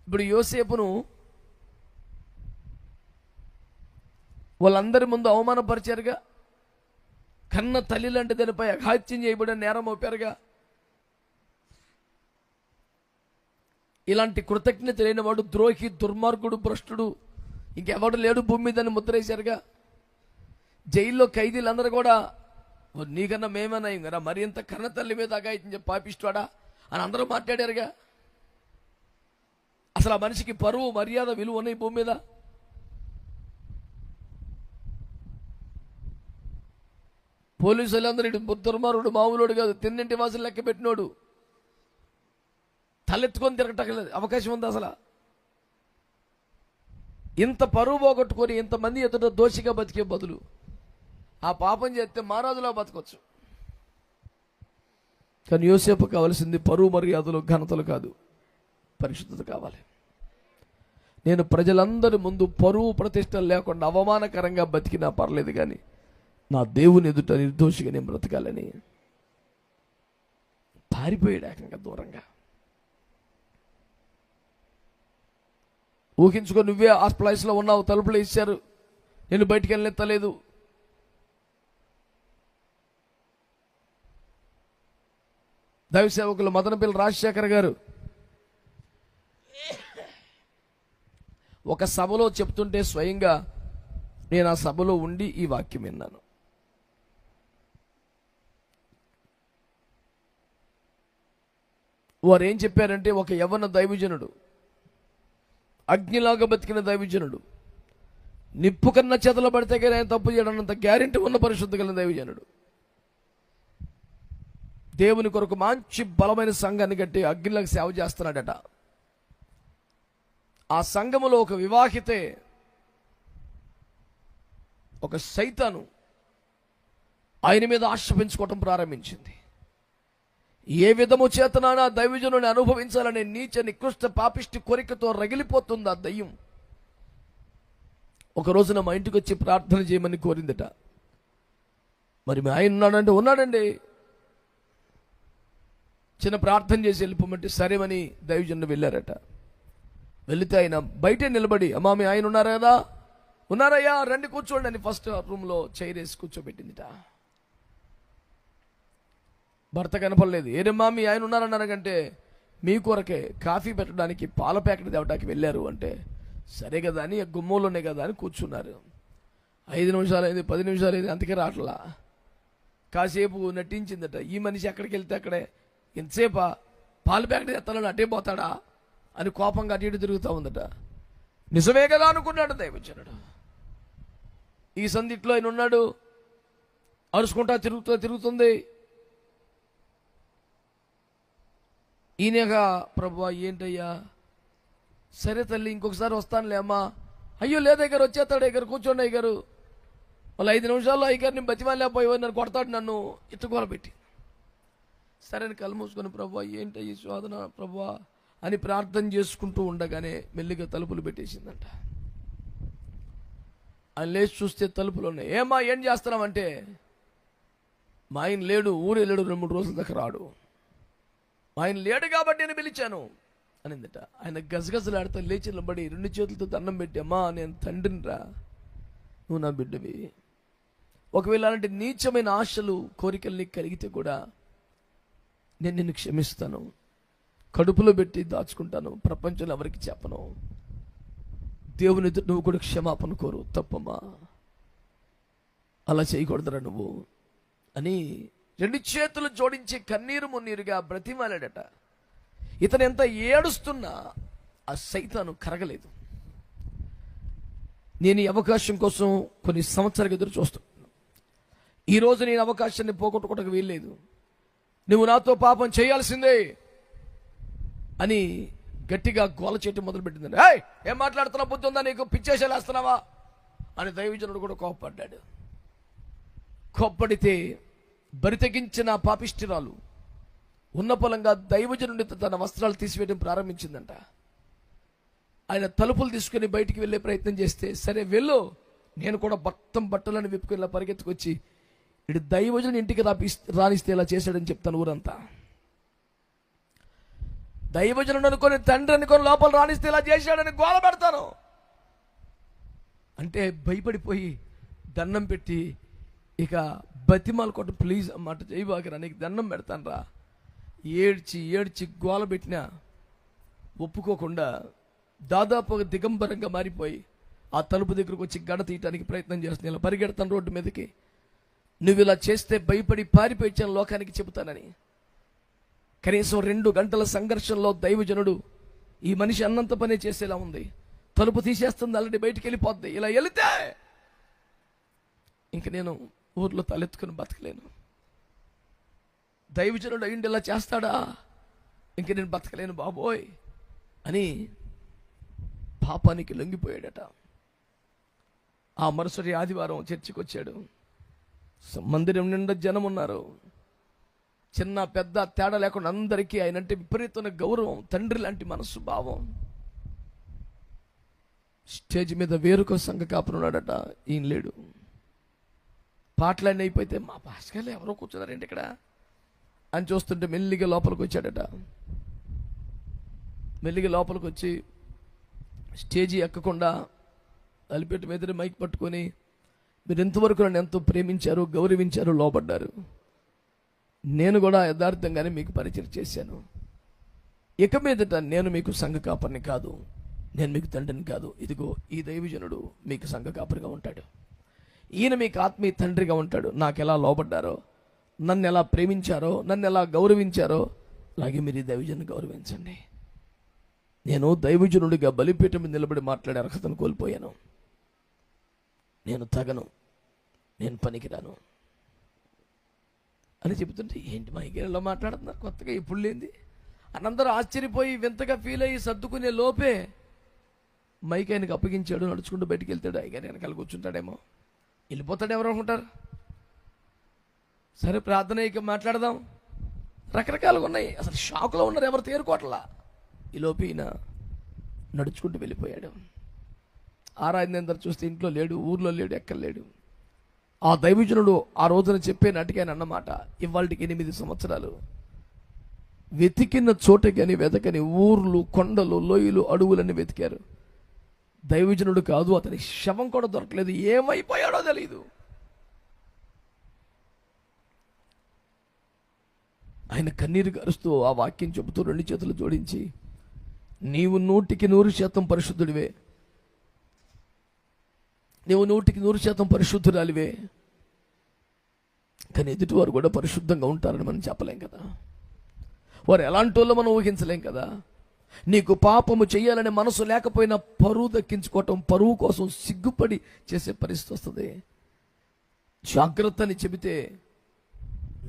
ఇప్పుడు యోసేపును వాళ్ళందరి ముందు అవమానపరిచారుగా, కన్న తల్లి లాంటి దానిపై అఘాత్యం చేయబడిన నేరం మోపారుగా. ఇలాంటి కృతజ్ఞత లేనివాడు ద్రోహి, దుర్మార్గుడు, భ్రష్టుడు ఇంకెవడు లేడు భూమి మీద ముద్రేశారుగా. జైల్లో ఖైదీలందరూ కూడా నీకన్నా మేమన్నా కదా, మరి ఇంత కన్న తల్లి మీద అఘాయిత్యం పాపిస్తాడా అని అందరూ మాట్లాడారుగా. అసలు ఆ మనిషికి పరువు, మర్యాద, విలువ ఉన్నాయి భూమి మీద. పోలీసులందరూ దుర్మార్గుడు, మామూలుడు కాదు, తిన్నింటి వాసులు లెక్క పెట్టినోడు, తలెత్తుకొని తిరగటలేదు అవకాశం ఉంది. అసలు ఇంత పరువు పోగొట్టుకొని ఇంతమంది ఎదుట దోషిగా బతికే బదులు ఆ పాపం చేస్తే మహారాజులా బతకొచ్చు. కానీ యోసేపు కావాల్సింది పరువు, మర్యాదలు, ఘనతలు కాదు, పరిశుద్ధత కావాలి. నేను ప్రజలందరి ముందు పరువు ప్రతిష్టలు లేకుండా అవమానకరంగా బతికినా పర్లేదు, కానీ నా దేవుని ఎదుట నిర్దోషిగా నేను బ్రతకాలని పారిపోయాడు ఏకంగా దూరంగా. ఊహించుకో, నువ్వే ఆ ప్లేస్లో ఉన్నావు, తలుపులు ఇచ్చారు, నేను బయటికి వెళ్ళెత్తలేదు. దైవ సేవకులు మదనపల్లి రాజశేఖర్ గారు ఒక సభలో చెప్తుంటే స్వయంగా నేను ఆ సభలో ఉండి ఈ వాక్యం విన్నాను. వారు ఏం చెప్పారంటే, ఒక యవ్వన దైవజనుడు, అగ్నిలాగా బతికిన దైవజనుడు, నిప్పు కన్నా చేతలు పడితే కానీ ఆయన తప్పు చేయడంత గ్యారెంటీ ఉన్న పరిశుద్ధ కలిగిన దైవజనుడు, దేవుని కొరకు మంచి బలమైన సంఘాన్ని కట్టి అగ్నిలకు సేవ చేస్తున్నాడట. ఆ సంఘములో ఒక వివాహితే, ఒక సైతాను ఆయన మీద ఆశ పెంచుకోవటం ప్రారంభించింది. ఏ విధము చేతనానా దైవజనుని అనుభవించాలనే నీచ నికృష్ట పాపిష్టి కోరికతో రగిలిపోతుంది ఆ దయ్యం. ఒక రోజున మా ఇంటికి వచ్చి ప్రార్థన చేయమని కోరిందట. మరి మీ ఆయన ఉన్నాడంటే ఉన్నాడండి, చిన్న ప్రార్థన చేసి వెళ్ళిపోమంటే సరేమని దైవజనుడు వెళ్ళారట. వెళితే ఆయన బయటే నిలబడి, అమ్మా మీ ఆయన ఉన్నారా కదా, ఉన్నారయ్యా రండి కూర్చోండి అని ఫస్ట్ రూమ్లో చైర్ వేసి కూర్చోబెట్టిందిట. భర్త కనపడలేదు. ఏరమ్మా మీ ఆయన ఉన్నారన్నారంటే, మీ కొరకే కాఫీ పెట్టడానికి పాల ప్యాకెట్ తేవడానికి వెళ్ళారు అంటే, సరే కదా అని గుమ్మంలోనే కదా అని కూర్చున్నారు. 5 నిమిషాలు అయింది, 10 నిమిషాలు అయింది, అంతకే రావట్లా. కాసేపు నటించిందట. ఈ మనిషి ఎక్కడికి వెళ్తే అక్కడే, ఎంతసేపా పాల ప్యాకెట్ ఎత్తాలని అటే పోతాడా అని కోపంగా అటు ఇటు తిరుగుతూ ఉందట. నిజమే కదా అనుకున్నాడు దైవజనుడు. ఈ సందిట్లో ఆయన ఉన్నాడు, అరుచుకుంటా తిరుగుతుంది. ఈయనగా, ప్రభువా ఏంటయ్యా, సరే తల్లి ఇంకొకసారి వస్తానులే అమ్మా. అయ్యో లేదు అయ్యగారు, వచ్చేస్తాడు అయ్యగారు, కూర్చోండి అయ్యగారు. మళ్ళీ 5 నిమిషాల్లో అయ్యగారిని బతిమాలేకపోయి నన్ను కొడతాడు, నన్ను ఇట్టుకోల పెట్టి. సరే అని కళ్ళు మూసుకొని, ప్రభువా ఏంటయ్యి శోధన ప్రభువా అని ప్రార్థన చేసుకుంటూ ఉండగానే మెల్లిగా తలుపులు పెట్టేసిందంట. ఆయన లేచి చూస్తే తలుపులు ఉన్నాయి. ఏమా ఏం చేస్తున్నామంటే, మా ఆయన లేడు, ఊరు వెళ్ళాడు, 2-3 రోజుల దాకా రాడు, మా ఆయన లేడు కాబట్టి నేను పిలిచాను అనిందట. ఆయన గజగజలాడితే లేచి నిలబడి 2 చేతులతో దండం పెట్టి, అమ్మా నేను తండ్రిని రా, నువ్వు నా బిడ్డవి. ఒకవేళ అలాంటి నీచమైన ఆశలు కోరికల్ని కలిగితే కూడా నేను నిన్ను క్షమిస్తాను, కడుపులో పెట్టి దాచుకుంటాను, ప్రపంచంలో ఎవరికి చెప్పను. దేవుని నువ్వు కూడా క్షమాపణ కోరు, తప్పమ్మా అలా చేయకూడదురా నువ్వు అని 2 చేతులు జోడించి కన్నీరు మున్నీరుగా బ్రతిమాలాడట. ఇతను ఎంత ఏడుస్తున్నా ఆ సైతాను కరగలేదు. నేను ఈ అవకాశం కోసం కొన్ని సంవత్సరాలు ఎదురు చూస్తున్నాను. ఈరోజు నేను అవకాశాన్ని పోగొట్టుకోవడానికి వీల్లేదు, నువ్వు నాతో పాపం చేయాల్సిందే అని గట్టిగా గోల చేయటం మొదలుపెట్టిందండి. ఏం మాట్లాడుతున్నావు, బుద్ధి ఉందా నీకు, పిచ్చేసేలేస్తున్నావా అని దైవజనుడు కూడా కోప్పడ్డాడు. కోప్పడితే బరితెగించిన పాపిష్టిరాలు ఉన్న పొలంగా దైవజనుడి తన వస్త్రాలు తీసివేయడం ప్రారంభించిందంట. ఆయన తలుపులు తీసుకుని బయటికి వెళ్ళే ప్రయత్నం చేస్తే, సరే వెళ్ళు, నేను కూడా బట్టలను విప్పుకుని పరిగెత్తుకొచ్చి ఇటు దైవజనుడి ఇంటికి రానిస్తే ఇలా చేశాడని చెప్తాను ఊరంతా. దైవజనుడు అనుకొని, తండ్రి అనుకొని లోపల రాణిస్తే ఇలా చేశాడని గోల పెడతాను అంటే భయపడిపోయి దండం పెట్టి ఇక బతిమాలు కొట్టు, ప్లీజ్ అన్నమాట, చేయబాకరా, నీకు దండం పెడతాను రా, ఏడ్చి ఏడ్చి గోల పెట్టినా ఒప్పుకోకుండా దాదాపు దిగంబరంగా మారిపోయి ఆ తలుపు దగ్గరకు వచ్చి గడ తీయటానికి ప్రయత్నం చేస్తున్నాను. ఇలా పరిగెడతాను రోడ్డు మీదకి, నువ్వు ఇలా చేస్తే భయపడి పారిపోయించాను లోకానికి చెబుతానని. కనీసం 2 గంటల సంఘర్షణలో దైవజనుడు ఈ మనిషి అన్నంత పనే చేసేలా ఉంది. తలుపు తీసేస్తుంది, ఆల్రెడీ బయటికి వెళ్ళిపోద్ది. ఇలా వెళితే ఇంక నేను ఊర్లో తలెత్తుకుని బతకలేను. దైవజనుడు అయ్యిండి ఇలా చేస్తాడా, ఇంక నేను బతకలేను బాబోయ్ అని పాపానికి లొంగిపోయాడట. ఆ మరుసటి ఆదివారం చర్చికి వచ్చాడు. మందిరం నిండా జనం ఉన్నారు. చిన్న పెద్ద తేడా లేకుండా అందరికీ ఆయనంటే విపరీతమైన గౌరవం, తండ్రి లాంటి మనస్సు భావం. స్టేజ్ మీద వేరొక సంఘ కాపురం ఉన్నాడట, ఈయన లేడు. పాటలన్నీ అయిపోతే మా భాస్కర్లు ఎవరో కూర్చున్నారేంటి ఇక్కడ అని చూస్తుంటే మెల్లిగా లోపలికి వచ్చాడట. మెల్లిగా లోపలికి వచ్చి స్టేజీ ఎక్కకుండా అలిపెట్టు మీద మైక్ పట్టుకొని, మీరు ఎంతవరకు నన్ను ఎంతో ప్రేమించారు, గౌరవించారు, లోబడ్డారు. నేను కూడా యథార్థంగానే మీకు పరిచయం చేశాను. ఇక మీదట నేను మీకు సంఘ కాపరిని కాదు, నేను మీకు తండ్రిని కాదు. ఇదిగో ఈ దైవజనుడు మీకు సంఘ కాపరిగా ఉంటాడు. ఈయన మీకు ఆత్మీయ తండ్రిగా ఉంటాడు. నాకు ఎలా లోబడ్డారో, నన్ను ఎలా ప్రేమించారో, నన్ను ఎలా గౌరవించారో, అలాగే మీరు ఈ దైవజనుని గౌరవించండి. నేను దైవజనుడిగా బలిపీఠం మీద నిలబడి మాట్లాడే అర్హతను కోల్పోయాను. నేను తగను, నేను పనికిరాను అని చెబుతుంటే, ఏంటి మా ఇంకేళ్ళలో మాట్లాడుతున్నారు కొత్తగా, ఇప్పుడు లేంది అని అందరూ ఆశ్చర్యపోయి వింతగా ఫీల్ అయ్యి సర్దుకునే లోపే మైక్ ఆయనకు అప్పగించాడు. నడుచుకుంటూ బయటికి వెళ్తాడు. ఆయన వెనకాల కూర్చుంటాడేమో, వెళ్ళిపోతాడు ఎవరు అనుకుంటారు. సరే ప్రార్థన ఇక మాట్లాడదాం. రకరకాలుగా ఉన్నాయి. అసలు షాకులో ఉన్నారు, ఎవరు తేరుకోవట్లా. ఈ లోపు ఈయన నడుచుకుంటూ వెళ్ళిపోయాడు. ఆరాధన అందరు చూస్తే ఇంట్లో లేడు, ఊర్లో లేడు, ఎక్కడ లేడు. ఆ దైవజనుడు ఆ రోజున చెప్పే నాటికి ఆయన అన్నమాట, ఇవాళకి 8 సంవత్సరాలు వెతికిన చోట కానీ వెతకని ఊర్లు, కొండలు, లోయలు, అడవులన్నీ వెతికారు. దైవజనుడు కాదు, అతని శవం కూడా దొరకలేదు. ఏమైపోయాడో తెలియదు. ఆయన కన్నీరు గారుస్తూ ఆ వాక్యం చెబుతూ 2 చేతులు జోడించి, నీవు 100% పరిశుద్ధుడివే, నీవు 100% పరిశుద్ధురాలివే, కానీ ఎదుటివారు కూడా పరిశుద్ధంగా ఉంటారని మనం చెప్పలేం కదా. వారు ఎలాంటి వాళ్ళో మనం ఊహించలేం కదా. నీకు పాపము చేయాలనే మనసు లేకపోయినా పరువు దక్కించుకోవటం, పరువు కోసం సిగ్గుపడి చేసే పరిస్థితి వస్తుంది. జాగ్రత్త అని చెబితే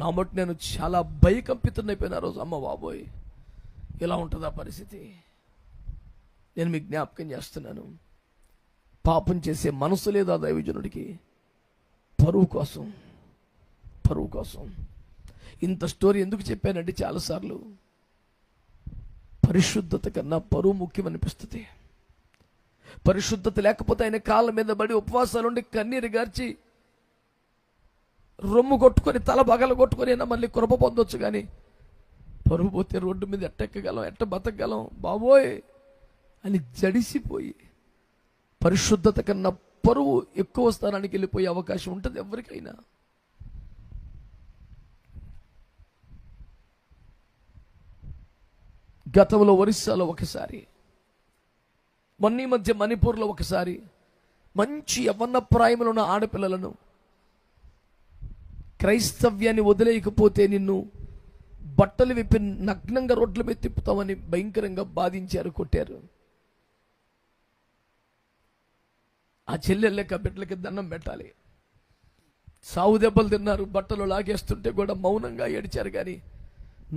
నా మటు నేను చాలా భయకంపితున్నైపోయిన రోజు. అమ్మ బాబోయ్, ఇలా ఉంటుందా పరిస్థితి? నేను మీకు జ్ఞాపకం చేస్తున్నాను, పాపం చేసే మనసు లేదా దైవజనుడికి, పరువు కోసం. ఇంత స్టోరీ ఎందుకు చెప్పానంటే, చాలాసార్లు పరిశుద్ధత కన్నా పరువు ముఖ్యం అనిపిస్తుంది. పరిశుద్ధత లేకపోతే ఆయన కాళ్ళ మీద పడి ఉపవాసాలుండి కన్నీరు గార్చి రొమ్ము కొట్టుకొని తల బగల కొట్టుకొని అయినా మళ్ళీ కృప పొందొచ్చు. కానీ పరువు పోతే రోడ్డు మీద ఎట్టెక్కగలం, ఎట్ట బతకగలం బాబోయ్ అని జడిసిపోయి, పరిశుద్ధత కన్నా పరువు ఎక్కువ స్థానానికి వెళ్ళిపోయే అవకాశం ఉంటుంది ఎవరికైనా. గతంలో ఒరిస్సాలో ఒకసారి, మొన్న మధ్య మణిపూర్లో ఒకసారి, మంచి యవ్వన ప్రాయంలో ఉన్న ఆడపిల్లలను క్రైస్తవ్యాన్ని వదిలేయకపోతే నిన్ను బట్టలు విప్పి నగ్నంగా రోడ్ల మీద తిప్పుతామని భయంకరంగా బాధించారు, కొట్టారు. ఆ చెల్లెళ్ళక బిడ్డలకి దండం పెట్టాలి. సావు దెబ్బలు తిన్నారు, బట్టలు లాగేస్తుంటే కూడా మౌనంగా ఏడిచారు. కానీ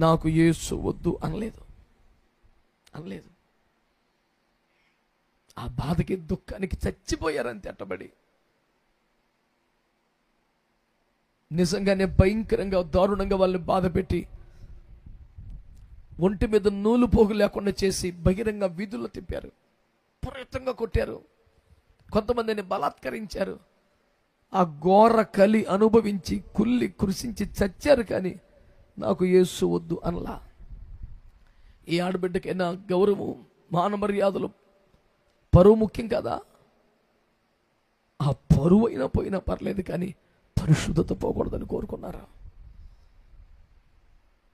నాకు యేసు వద్దు అనలేదు. ఆ బాధకి, దుఃఖానికి చచ్చిపోయారంతే అట్టబడి. నిజంగానే భయంకరంగా, దారుణంగా వాళ్ళని బాధ పెట్టి, ఒంటి మీద నూలు పోగు లేకుండా చేసి బహిరంగ వీధుల్లో తిప్పారు, విపరీతంగా కొట్టారు, కొంతమందిని బలాత్కరించారు. ఆ ఘోర కలి అనుభవించి కుళ్ళి కృషించి చచ్చారు. కానీ నాకు యేసు వద్దు అనలా. ఈ ఆడబిడ్డకైనా గౌరవం, మాన మర్యాదలు, పరువు ముఖ్యం కదా. ఆ పరువు అయినా పోయినా పర్లేదు, కానీ పరిశుద్ధత పోకూడదని కోరుకున్నారా?